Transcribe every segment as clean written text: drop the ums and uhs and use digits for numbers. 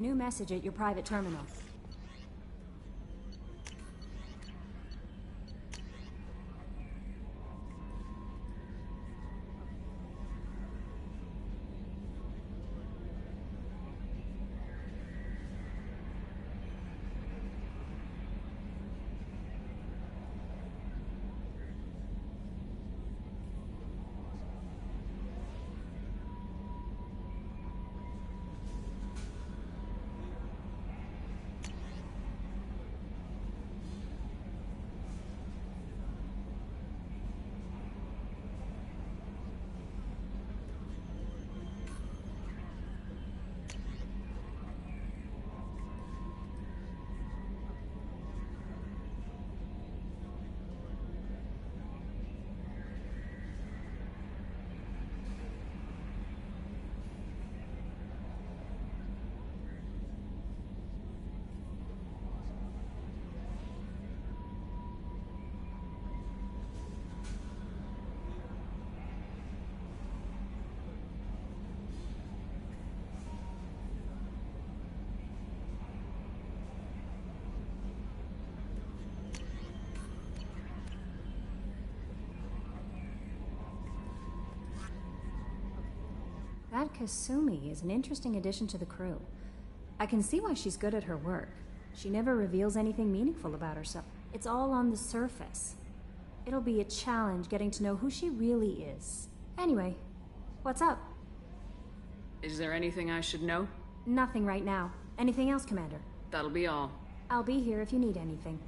New message at your private terminal. That Kasumi is an interesting addition to the crew. I can see why she's good at her work. She never reveals anything meaningful about herself. It's all on the surface. It'll be a challenge getting to know who she really is. Anyway, what's up? Is there anything I should know? Nothing right now. Anything else, Commander? That'll be all. I'll be here if you need anything.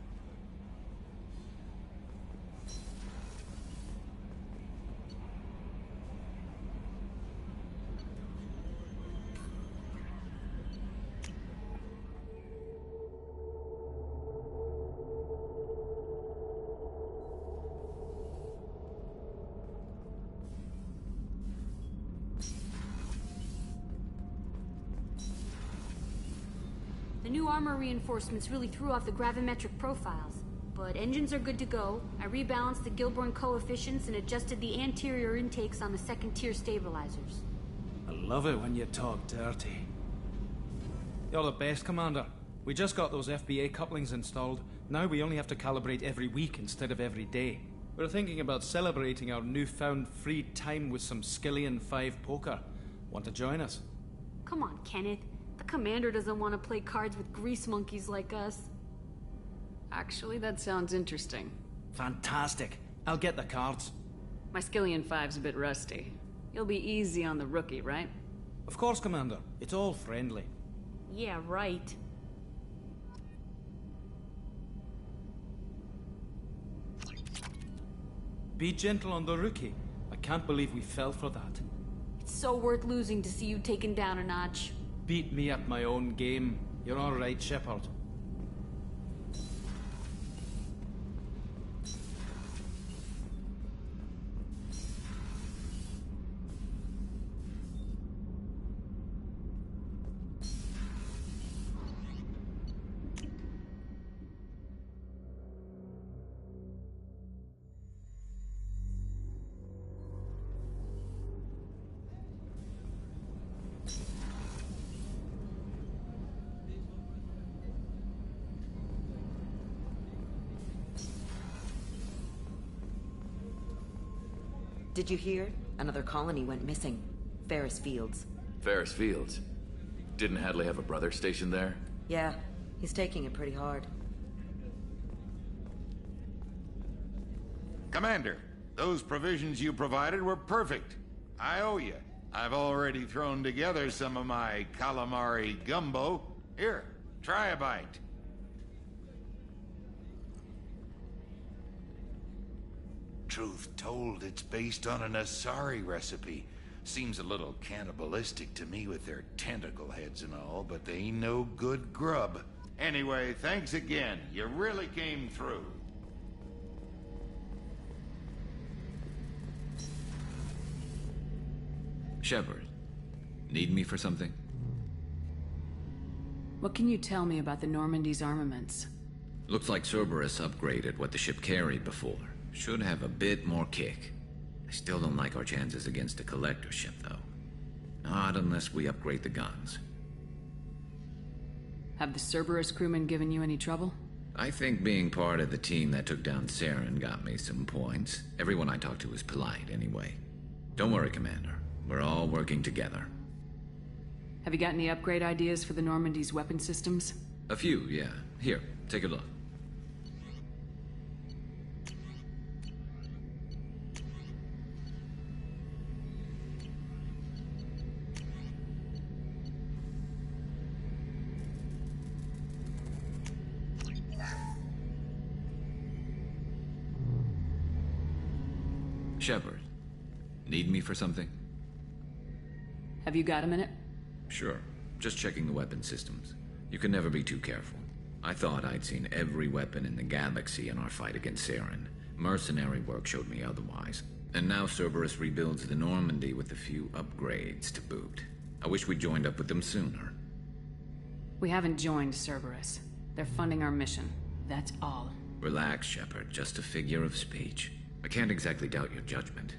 The new armor reinforcements really threw off the gravimetric profiles. But engines are good to go. I rebalanced the Gilborn coefficients and adjusted the anterior intakes on the second-tier stabilizers. I love it when you talk dirty. You're the best, Commander. We just got those FBA couplings installed. Now we only have to calibrate every week instead of every day. We're thinking about celebrating our newfound free time with some Skillian 5 poker. Want to join us? Come on, Kenneth. The commander doesn't want to play cards with grease monkeys like us. Actually, that sounds interesting. Fantastic. I'll get the cards. My Skillian 5's a bit rusty. You'll be easy on the rookie, right? Of course, Commander. It's all friendly. Yeah, right. Be gentle on the rookie. I can't believe we fell for that. It's so worth losing to see you taken down a notch. Beat me at my own game. You're all right, Shepard. Did you hear? Another colony went missing. Ferris Fields. Ferris Fields? Didn't Hadley have a brother stationed there? Yeah, he's taking it pretty hard. Commander, those provisions you provided were perfect. I owe you. I've already thrown together some of my calamari gumbo. Here, try a bite. Truth told, it's based on an Asari recipe. Seems a little cannibalistic to me with their tentacle heads and all, but they ain't no good grub. Anyway, thanks again. You really came through. Shepard, need me for something? What can you tell me about the Normandy's armaments? Looks like Cerberus upgraded what the ship carried before. Should have a bit more kick. I still don't like our chances against a collector ship, though. Not unless we upgrade the guns. Have the Cerberus crewmen given you any trouble? I think being part of the team that took down Saren got me some points. Everyone I talked to was polite, anyway. Don't worry, Commander. We're all working together. Have you got any upgrade ideas for the Normandy's weapon systems? A few, yeah. Here, take a look. Shepard, need me for something? Have you got a minute? Sure. Just checking the weapon systems. You can never be too careful. I thought I'd seen every weapon in the galaxy in our fight against Saren. Mercenary work showed me otherwise. And now Cerberus rebuilds the Normandy with a few upgrades to boot. I wish we'd joined up with them sooner. We haven't joined Cerberus. They're funding our mission. That's all. Relax, Shepard. Just a figure of speech. I can't exactly doubt your judgment.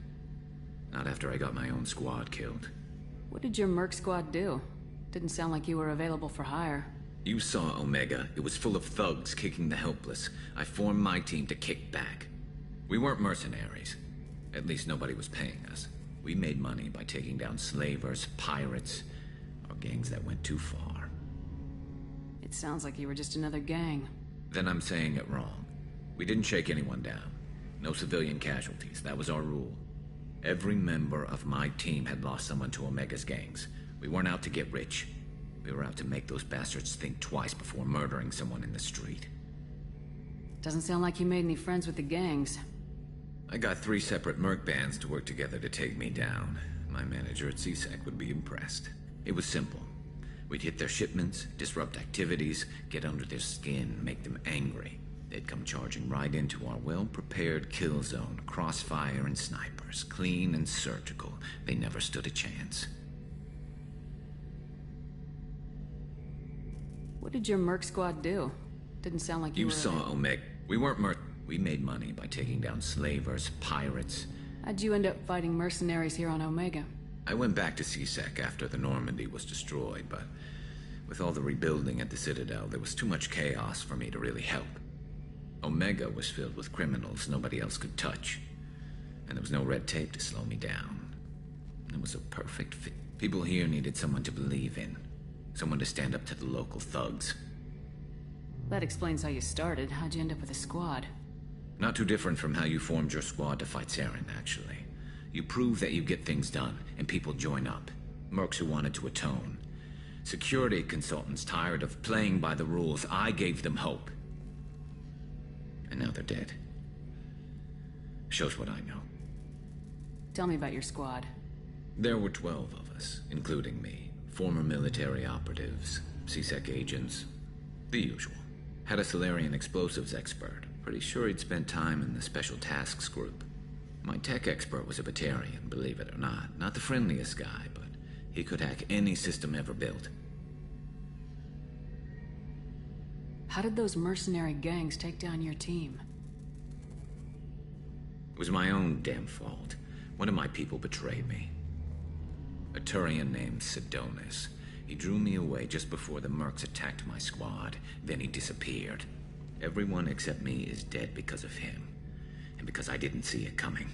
Not after I got my own squad killed. What did your Merc squad do? Didn't sound like you were available for hire. You saw Omega. It was full of thugs kicking the helpless. I formed my team to kick back. We weren't mercenaries. At least nobody was paying us. We made money by taking down slavers, pirates, or gangs that went too far. It sounds like you were just another gang. Then I'm saying it wrong. We didn't shake anyone down. No civilian casualties. That was our rule. Every member of my team had lost someone to Omega's gangs. We weren't out to get rich. We were out to make those bastards think twice before murdering someone in the street. Doesn't sound like you made any friends with the gangs. I got 3 separate merc bands to work together to take me down. My manager at CSEC would be impressed. It was simple. We'd hit their shipments, disrupt activities, get under their skin, make them angry. They'd come charging right into our well-prepared kill zone, crossfire and snipers, clean and surgical. They never stood a chance. What did your Merc squad do? Didn't sound like you were... You saw Omega. We weren't we made money by taking down slavers, pirates. How'd you end up fighting mercenaries here on Omega? I went back to CSEC after the Normandy was destroyed, but with all the rebuilding at the Citadel, there was too much chaos for me to really help. Omega was filled with criminals nobody else could touch, and there was no red tape to slow me down. It was a perfect fit. People here needed someone to believe in, someone to stand up to the local thugs. That explains how you started. How'd you end up with a squad? Not too different from how you formed your squad to fight Saren, actually. You prove that you get things done, and people join up. Mercs who wanted to atone. Security consultants tired of playing by the rules. I gave them hope. And now they're dead. Shows what I know. Tell me about your squad. There were 12 of us, including me. Former military operatives, CSEC agents, the usual. Had a Solarian explosives expert. Pretty sure he'd spent time in the Special Tasks Group. My tech expert was a Batarian, believe it or not. Not the friendliest guy, but he could hack any system ever built. How did those mercenary gangs take down your team? It was my own damn fault. One of my people betrayed me. A Turian named Sidonis. He drew me away just before the mercs attacked my squad. Then he disappeared. Everyone except me is dead because of him. And because I didn't see it coming.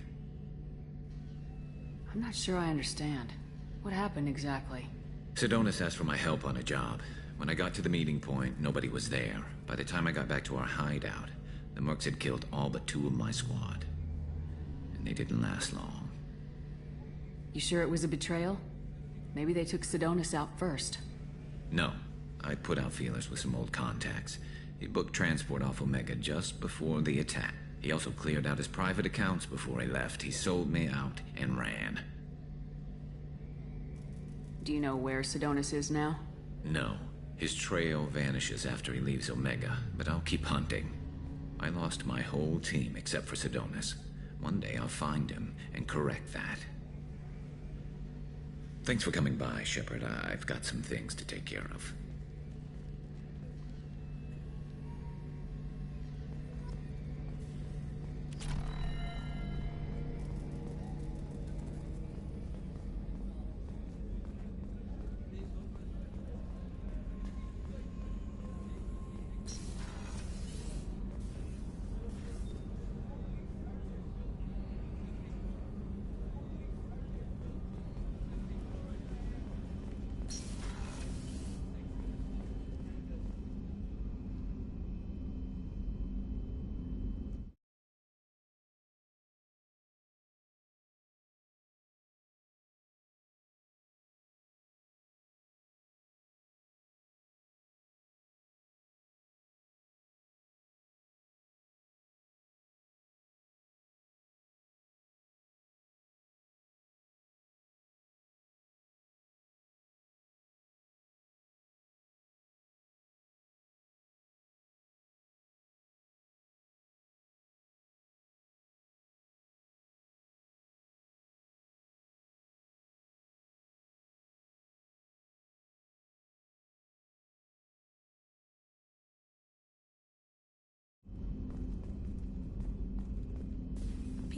I'm not sure I understand. What happened exactly? Sidonis asked for my help on a job. When I got to the meeting point, nobody was there. By the time I got back to our hideout, the mercs had killed all but 2 of my squad. And they didn't last long. You sure it was a betrayal? Maybe they took Sidonis out first. No. I put out feelers with some old contacts. He booked transport off Omega just before the attack. He also cleared out his private accounts before he left. He sold me out and ran. Do you know where Sidonis is now? No. His trail vanishes after he leaves Omega, but I'll keep hunting. I lost my whole team except for Sidonis. One day I'll find him and correct that. Thanks for coming by, Shepard. I've got some things to take care of.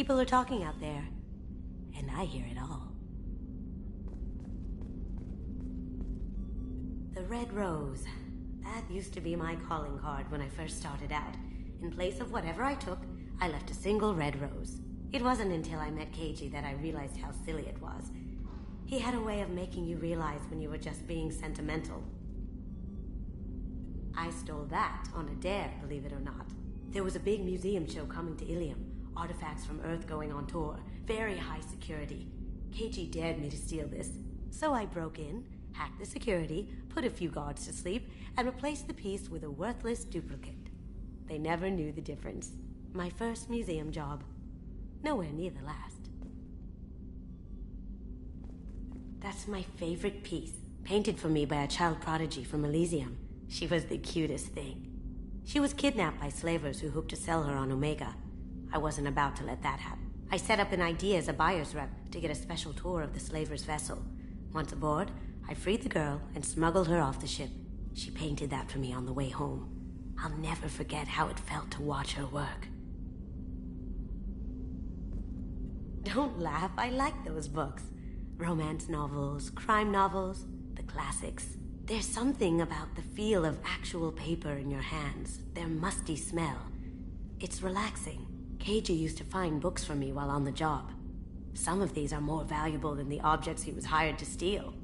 People are talking out there, and I hear it all. The Red Rose. That used to be my calling card when I first started out. In place of whatever I took, I left a single red rose. It wasn't until I met Keiji that I realized how silly it was. He had a way of making you realize when you were just being sentimental. I stole that on a dare, believe it or not. There was a big museum show coming to Ilium. Artifacts from Earth going on tour. Very high security. Keiji dared me to steal this. So I broke in, hacked the security, put a few guards to sleep, and replaced the piece with a worthless duplicate. They never knew the difference. My first museum job. Nowhere near the last. That's my favorite piece. Painted for me by a child prodigy from Elysium. She was the cutest thing. She was kidnapped by slavers who hoped to sell her on Omega. I wasn't about to let that happen. I set up an idea as a buyer's rep to get a special tour of the slaver's vessel. Once aboard, I freed the girl and smuggled her off the ship. She painted that for me on the way home. I'll never forget how it felt to watch her work. Don't laugh, I like those books. Romance novels, crime novels, the classics. There's something about the feel of actual paper in your hands, their musty smell. It's relaxing. Keiji used to find books for me while on the job. Some of these are more valuable than the objects he was hired to steal.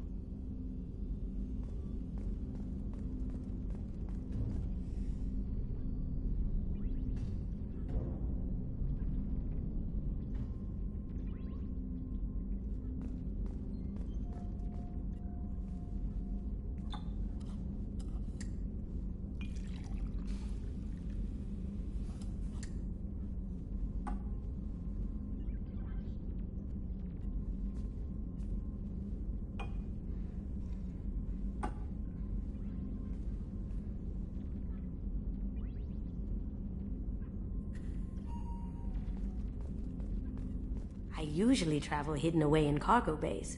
I usually travel hidden away in cargo bays.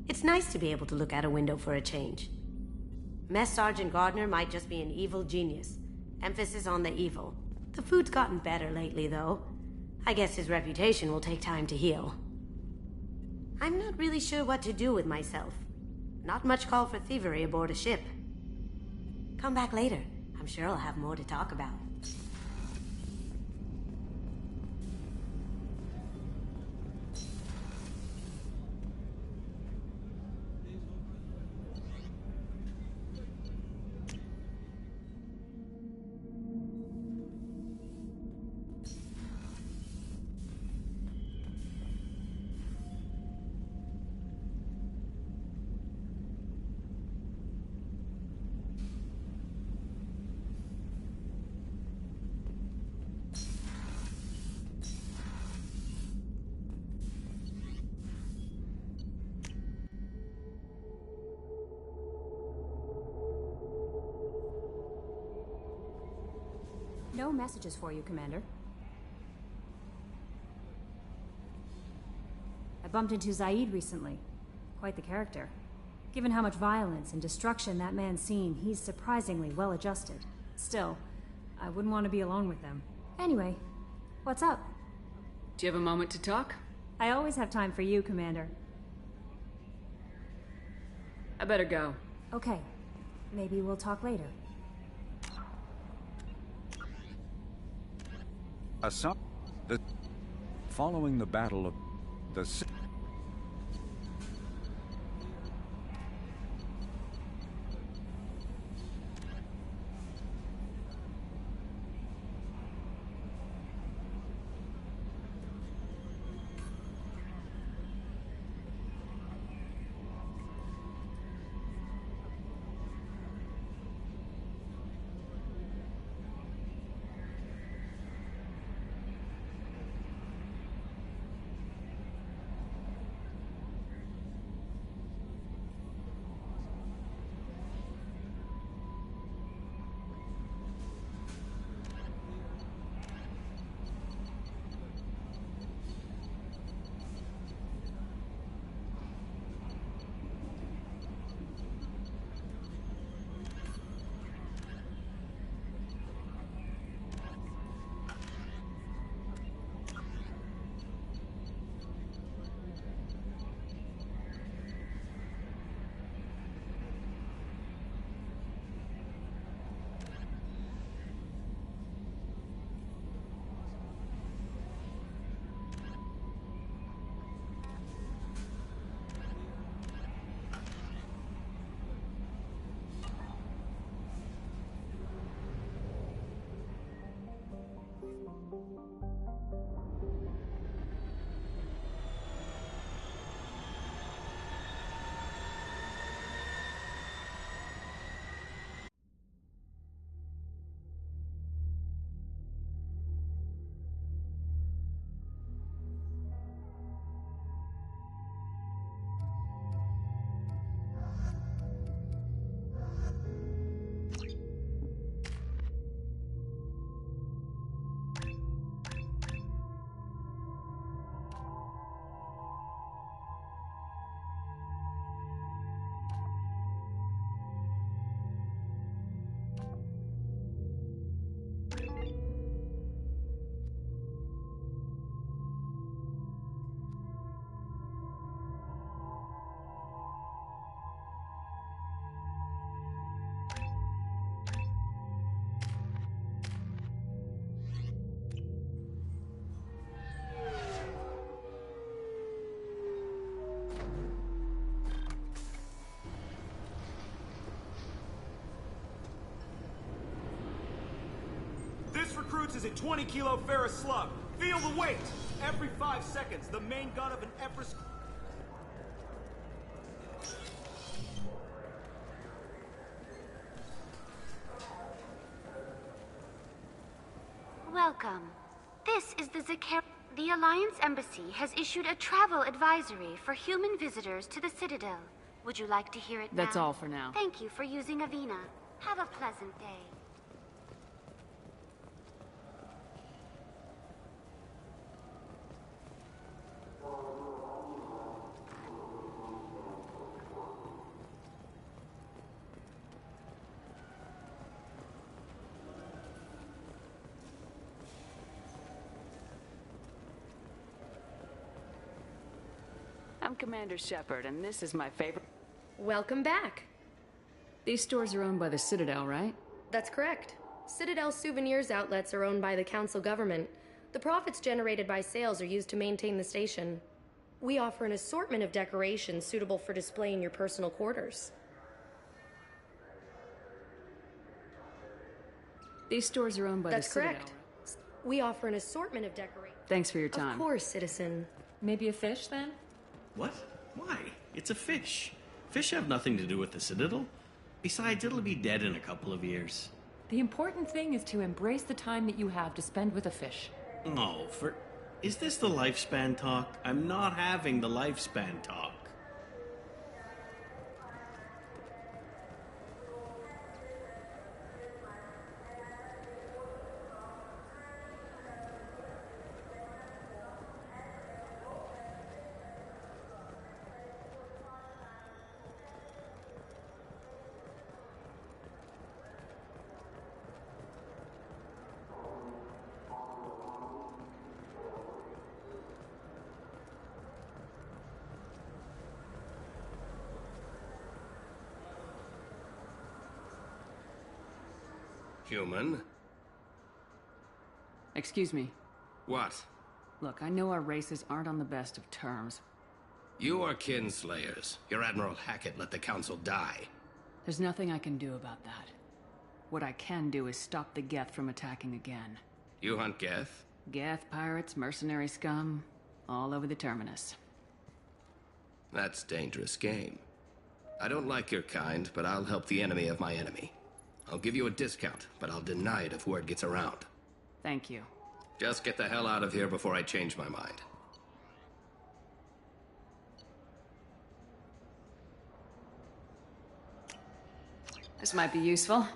It's nice to be able to look out a window for a change. Mess Sergeant Gardner might just be an evil genius. Emphasis on the evil. The food's gotten better lately, though. I guess his reputation will take time to heal. I'm not really sure what to do with myself. Not much call for thievery aboard a ship. Come back later. I'm sure I'll have more to talk about. No messages for you, Commander. I bumped into Zaid recently. Quite the character. Given how much violence and destruction that man's seen, he's surprisingly well adjusted. Still, I wouldn't want to be alone with them. Anyway, what's up? Do you have a moment to talk? I always have time for you, Commander. I better go. Okay. Maybe we'll talk later. Following the Battle of the recruits is a 20-kilo ferrous slug. Feel the weight! Every 5 seconds, the main gun of an Everest... Welcome. This is the Zakar... The Alliance Embassy has issued a travel advisory for human visitors to the Citadel. Would you like to hear it now? That's all for now. Thank you for using Avina. Have a pleasant day. I'm Commander Shepard, and this is my favorite... Welcome back. These stores are owned by the Citadel, right? That's correct. Citadel souvenirs outlets are owned by the Council government. The profits generated by sales are used to maintain the station. We offer an assortment of decorations suitable for display in your personal quarters. These stores are owned by the Citadel. That's correct. We offer an assortment of decorations. Thanks for your time. Of course, citizen. Maybe a fish, then? What? Why? It's a fish. Fish have nothing to do with the Citadel. Besides, it'll be dead in a couple of years. The important thing is to embrace the time that you have to spend with a fish. No, Is this the lifespan talk? I'm not having the lifespan talk. Human? Excuse me. What? Look, I know our races aren't on the best of terms. You are kinslayers. Your Admiral Hackett let the Council die. There's nothing I can do about that. What I can do is stop the Geth from attacking again. You hunt Geth? Geth, pirates, mercenary scum, all over the Terminus. That's dangerous game. I don't like your kind, but I'll help the enemy of my enemy. I'll give you a discount, but I'll deny it if word gets around. Thank you. Just get the hell out of here before I change my mind. This might be useful.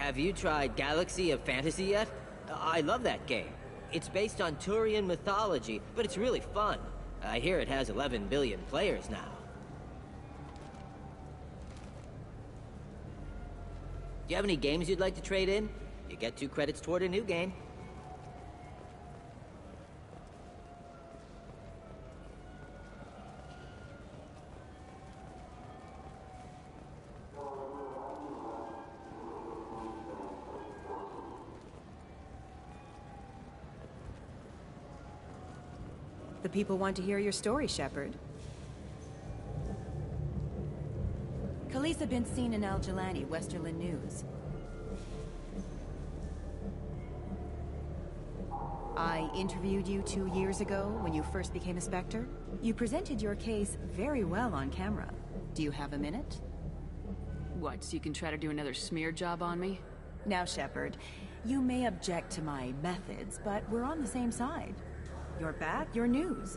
Have you tried Galaxy of Fantasy yet? I love that game. It's based on Turian mythology, but it's really fun. I hear it has 11 billion players now. Do you have any games you'd like to trade in? You get 2 credits toward a new game. The people want to hear your story, Shepard. Khaleesa been seen in Al Jelani, Westerland News. I interviewed you 2 years ago when you first became a Spectre. You presented your case very well on camera. Do you have a minute? What, so you can try to do another smear job on me? Now, Shepard, you may object to my methods, but we're on the same side. You're back, your news.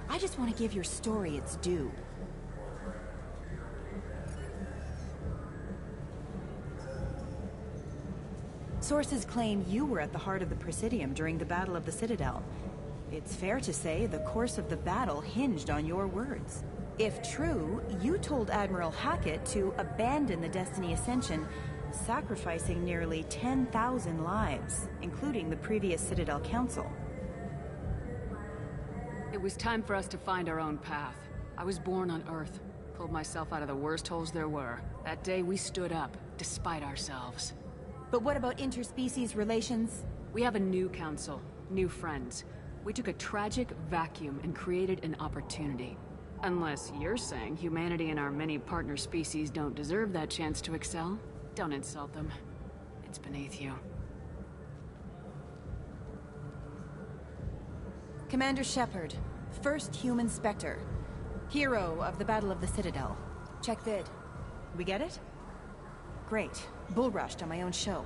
I just want to give your story its due. Sources claim you were at the heart of the Presidium during the Battle of the Citadel. It's fair to say the course of the battle hinged on your words. If true, you told Admiral Hackett to abandon the Destiny Ascension, sacrificing nearly 10,000 lives, including the previous Citadel Council. It was time for us to find our own path. I was born on Earth, pulled myself out of the worst holes there were. That day we stood up, despite ourselves. But what about interspecies relations? We have a new council, new friends. We took a tragic vacuum and created an opportunity. Unless you're saying humanity and our many partner species don't deserve that chance to excel, don't insult them. It's beneath you. Commander Shepard, first human Spectre. Hero of the Battle of the Citadel. Check vid. We get it? Great. Bull rushed on my own show.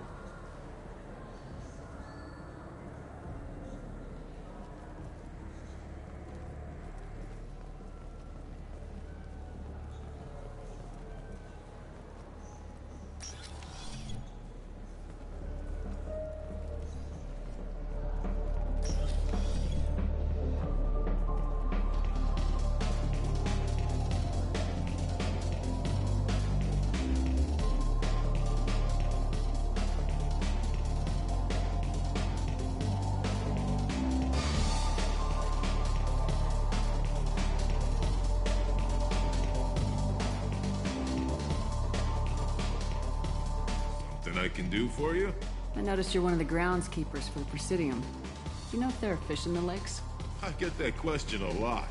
I can do for you? I noticed you're one of the groundskeepers for the Presidium. Do you know if there are fish in the lakes? I get that question a lot.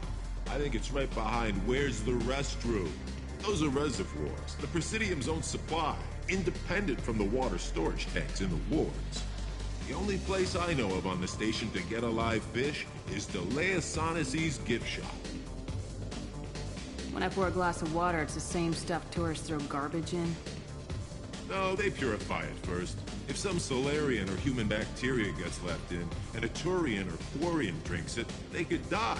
I think it's right behind where's the restroom. Those are reservoirs, the Presidium's own supply, independent from the water storage tanks in the wards. The only place I know of on the station to get a live fish is Delea Sonasy's gift shop. When I pour a glass of water, it's the same stuff tourists throw garbage in? No, they purify it first. If some Solarian or human bacteria gets left in, and a Turian or Quarian drinks it, they could die.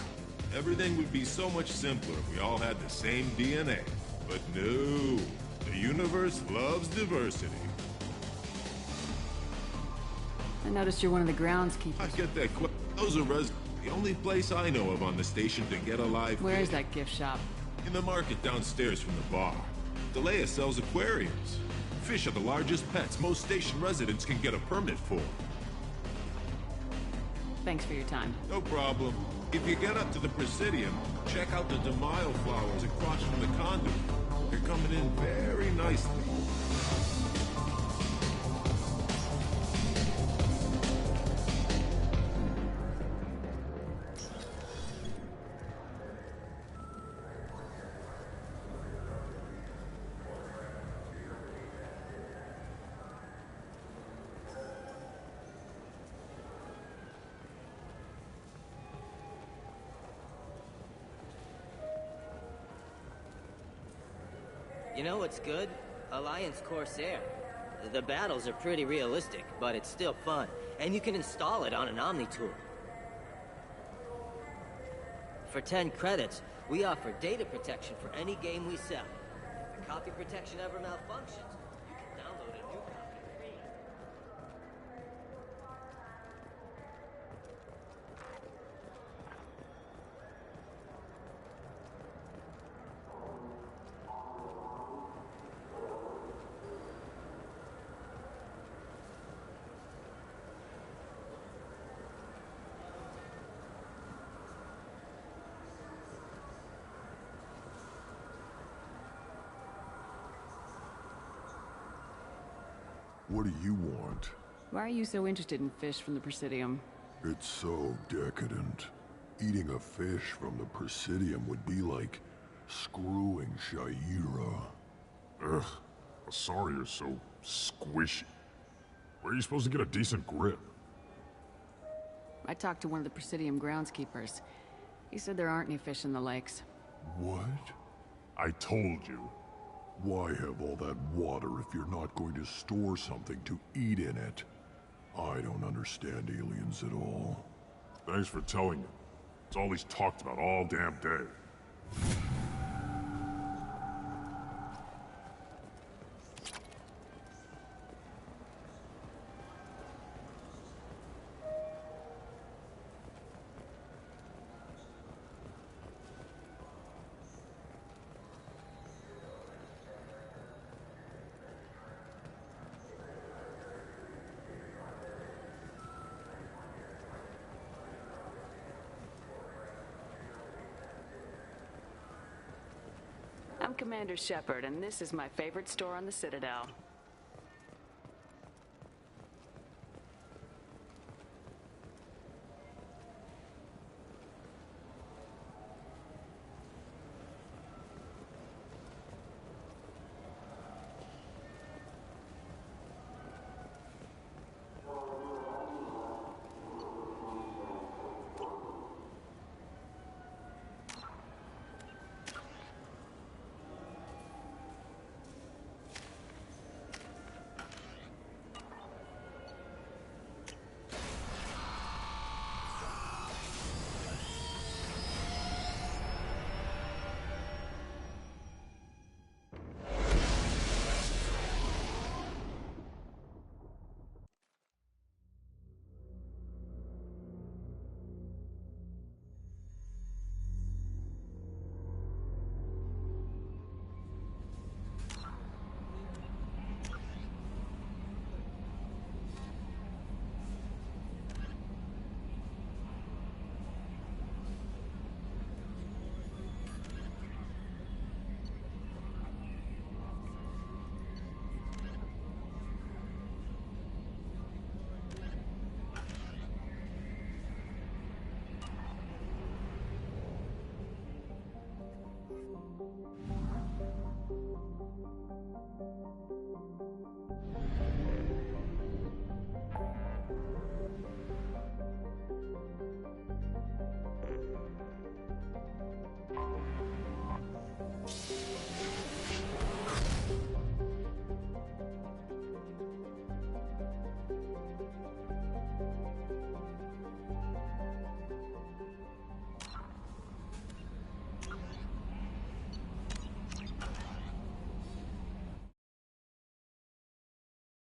Everything would be so much simpler if we all had the same DNA. But no, the universe loves diversity. I noticed you're one of the groundskeepers. I get that those are the only place I know of on the station to get a live Where fish. is that gift shop? In the market downstairs from the bar. Delea sells aquariums. Fish are the largest pets most station residents can get a permit for. Thanks for your time. No problem. If you get up to the Presidium, check out the DeMaio flowers across from the conduit. They're coming in very nicely. You know what's good? Alliance Corsair. The battles are pretty realistic, but it's still fun. And you can install it on an Omni tool. For 10 credits, we offer data protection for any game we sell. If the copy protection ever malfunctions, you can download a new copy free. What do you want? Why are you so interested in fish from the Presidium? It's so decadent. Eating a fish from the Presidium would be like screwing Sha'ira. Ugh, Asari are so squishy. Where are you supposed to get a decent grip? I talked to one of the Presidium groundskeepers. He said there aren't any fish in the lakes. What? I told you. Why have all that water if you're not going to store something to eat in it? I don't understand aliens at all. Thanks for telling me. It's all he's talked about all damn day. I'm Commander Shepard, and this is my favorite store on the Citadel.